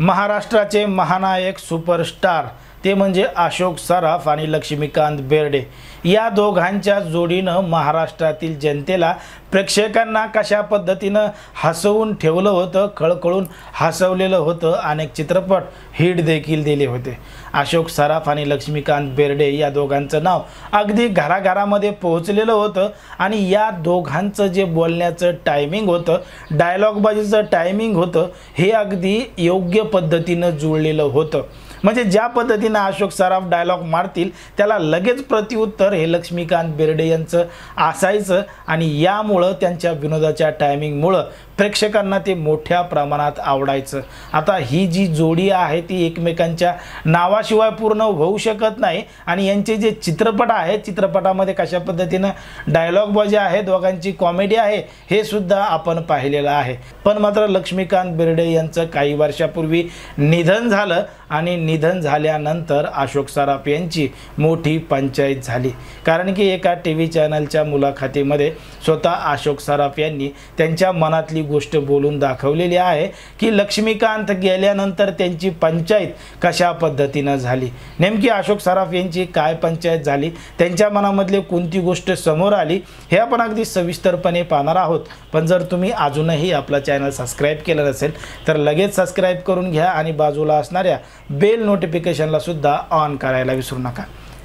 महाराष्ट्राचे महानायक सुपरस्टार ते म्हणजे अशोक सराफ आणि लक्ष्मीकांत बेर्डे या दोघांच्या जोडीनं महाराष्ट्रातील जनतेला प्रेक्षकांना कशा पद्धतीनं हसवून ठेवलं होतं, खळखळून हसवलेलं होतं। अनेक चित्रपट हिट देखील दिले होते। अशोक सराफ आणि लक्ष्मीकांत बेर्डे या दोघांचं नाव अगदी घराघरामध्ये पोहोचलेलं होतं आणि या दोघांचं जे बोलण्याचं टायमिंग होतं, डायलॉगबाजीचं टायमिंग होतं, हे अगदी योग्य पद्धतीनं जुळलेलं होतं। म्हणजे ज्या पद्धतीने अशोक सराफ डायलॉग मारतील त्याला लगेच प्रत्युत्तर हे लक्ष्मीकांत बेर्डे यांचं असायचं आणि यामुळे त्यांच्या विनोदाच्या टायमिंगमुळे प्रेक्षकांना ते मोठ्या प्रमाणात आवडायचं। आता ही जी जोडी आहे ती एकमेकांच्या नावाशिवाय पूर्ण होऊ शकत नाही आणि यांचे जे चित्रपट आहेत चित्रपटामध्ये कशा पद्धतीने डायलॉगबाजी आहे, दोघांची कॉमेडी आहे, हे सुद्धा आपण पाहिलेलं आहे। पण मात्र लक्ष्मीकांत बेर्डे यांचं काही वर्षापूर्वी निधन झालं आणि निधन झाल्यानंतर अशोक सराफ यांची मोठी पंचायत झाली। कारण की एका टीव्ही चॅनलच्या मुलाखतीमध्ये स्वतः अशोक सराफ यांनी त्यांच्या मनातली गोष्ट बोलून दाखवलेली आहे की लक्ष्मीकांत गेल्यानंतर त्यांची पंचायत कशा पद्धतीने झाली, नेमकी अशोक सराफ यांची काय पंचायत झाली, त्यांच्या मनामधली कोणती गोष्ट समोर आली, हे आपण अगदी सविस्तरपणे पाहणार आहोत। पण जर तुम्ही अजूनही आपला चॅनल सबस्क्राइब केलं नसेल तर लगेच सबस्क्राइब करून घ्या आणि बाजूला असणाऱ्या बेल नोटिफिकेशनला सुद्धा ऑन करायला विसरू नका।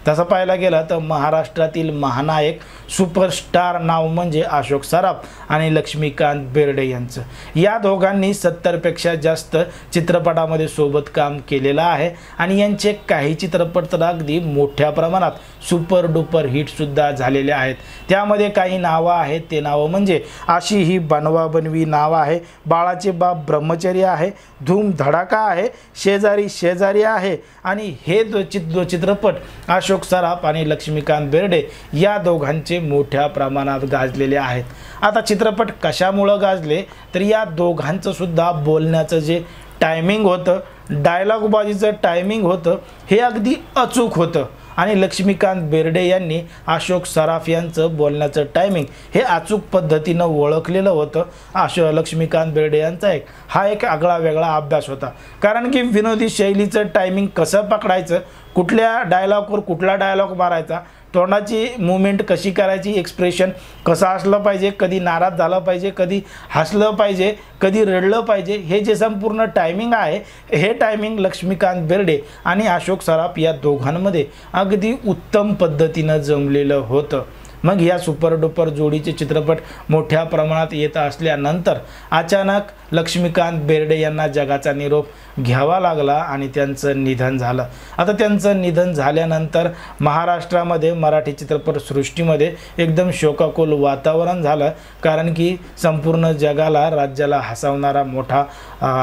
तसं पाहायला गेलं तर महाराष्ट्रातील महानायक सुपरस्टार नाव म्हणजे अशोक सराफ आणि लक्ष्मीकांत बेर्डे यांचं। या दोघांनी 70 पेक्षा जास्त चित्रपटामध्ये सोबत काम केलेलं आहे आणि यांचे काही चित्रपट तर अगदी मोठ्या प्रमाणात सुपर डुपर हिट सुद्धा झालेले आहेत। त्यामध्ये काही नावं आहेत, ते नावं म्हणजे अशी ही बनवा बनवी नाव आहे, बाळाचे बाप ब्रह्मचर्य आहे, धूम धडाका आहे, शेजारी शेजारी आहे आणि हे दो चित्रपट अशोक सराफ आणि लक्ष्मीकांत बेर्डे या दोघांचे मोठ्या प्रमाणात गाजलेले आहेत। आता चित्रपट कशामुळे गाजले तर या दोघांचं सुद्धा बोलण्याचं जे टायमिंग होतं, डायलॉगबाजीचं टायमिंग होतं, हे अगदी अचूक होतं आणि लक्ष्मीकांत बेर्डे यांनी अशोक सराफ यांचं बोलण्याचं टायमिंग हे अचूक पद्धतीनं ओळखलेलं होतं। लक्ष्मीकांत बेर्डे यांचा हा एक आगळा वेगळा अभ्यास होता। कारण की विनोदी शैलीचं टायमिंग कसं पकडायचं, कुठल्या डायलॉगवर कुठला डायलॉग मारायचा, तोंडाची मूवमेंट कशी करायची, एक्सप्रेशन कसं असलं पाहिजे, कधी नाराज झालं पाहिजे, कधी हसलं पाहिजे, कधी रडलं पाहिजे, हे जे संपूर्ण टायमिंग आहे हे टायमिंग लक्ष्मीकांत बेर्डे आणि अशोक सराफ या दोघांमध्ये अगदी उत्तम पद्धतीनं जमलेलं होतं। मग या सुपर डुपर जोडीचे चित्रपट मोठ्या प्रमाणात येत असल्यानंतर अचानक लक्ष्मीकांत बेर्डे यांना जगाचा निरोप घ्यावा लागला आणि त्यांचं निधन झालं। आता त्यांचं निधन झाल्यानंतर महाराष्ट्रामध्ये मराठी चित्रपटसृष्टीमध्ये एकदम शोकाकुल वातावरण झालं। कारण की संपूर्ण जगाला, राज्याला हसवणारा मोठा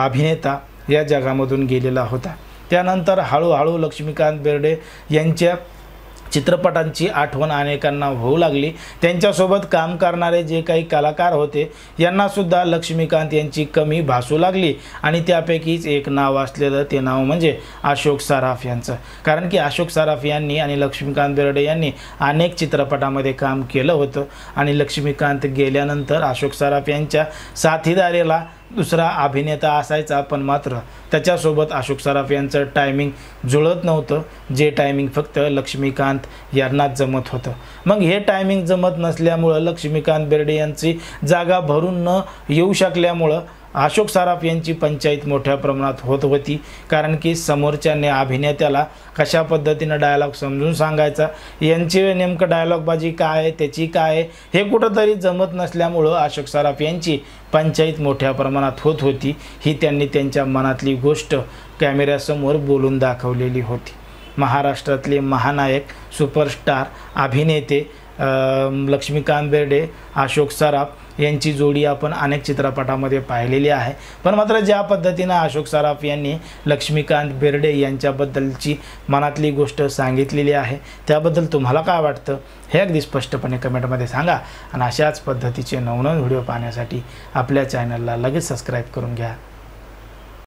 अभिनेता या जगामधून गेलेला होता। त्यानंतर हळूहळू लक्ष्मीकांत बेर्डे यांच्या चित्रपटांची आठवण अनेकांना होऊ लागली। त्यांच्यासोबत काम करणारे जे काही कलाकार होते यांना सुद्धा लक्ष्मीकांत यांची कमी भासू लागली आणि त्यापैकीच एक नाव असलेलं ते नाव म्हणजे अशोक सराफ यांचं। कारण की अशोक सराफ यांनी आणि लक्ष्मीकांत बेर्डे यांनी अनेक चित्रपटामध्ये काम केलं होतं आणि लक्ष्मीकांत गेल्यानंतर अशोक सराफ यांच्या साथीदारीला दुसरा अभिनेता असायचा, पण मात्र त्याच्यासोबत अशोक सराफ यांचं टायमिंग जुळत नव्हतं, जे टायमिंग फक्त लक्ष्मीकांत यांनाच जमत होतं। मग हे टायमिंग जमत नसल्यामुळं लक्ष्मीकांत बेर्डे यांची जागा भरून न येऊ शकल्यामुळं अशोक सराफ यांची पंचायत मोठ्या प्रमाणात होत होती। कारण की समोरच्याने अभिनेत्याला कशा पद्धतीनं डायलॉग समजून सांगायचा, यांची नेमकं डायलॉगबाजी काय आहे, त्याची काय आहे, हे कुठंतरी जमत नसल्यामुळं अशोक सराफ यांची पंचायत मोठ्या प्रमाणात होत होती। ही त्यांनी त्यांच्या मनातली गोष्ट कॅमेऱ्यासमोर बोलून दाखवलेली होती। महाराष्ट्रातले महानायक सुपरस्टार अभिनेते लक्ष्मीकांत बेर्डे, अशोक सराफ यांची जोडी आपण अनेक चित्रपटामध्ये पाहिलेली आहे। पण मात्र ज्या पद्धतीनं अशोक सराफ यांनी लक्ष्मीकांत बेर्डे यांच्याबद्दलची मनातली गोष्ट सांगितलेली आहे त्याबद्दल तुम्हाला काय वाटतं हे अगदी स्पष्टपणे कमेंटमध्ये सांगा आणि अशाच पद्धतीचे नवनवीन व्हिडिओ पाहण्यासाठी आपल्या चॅनलला लगेच सबस्क्राइब करून घ्या।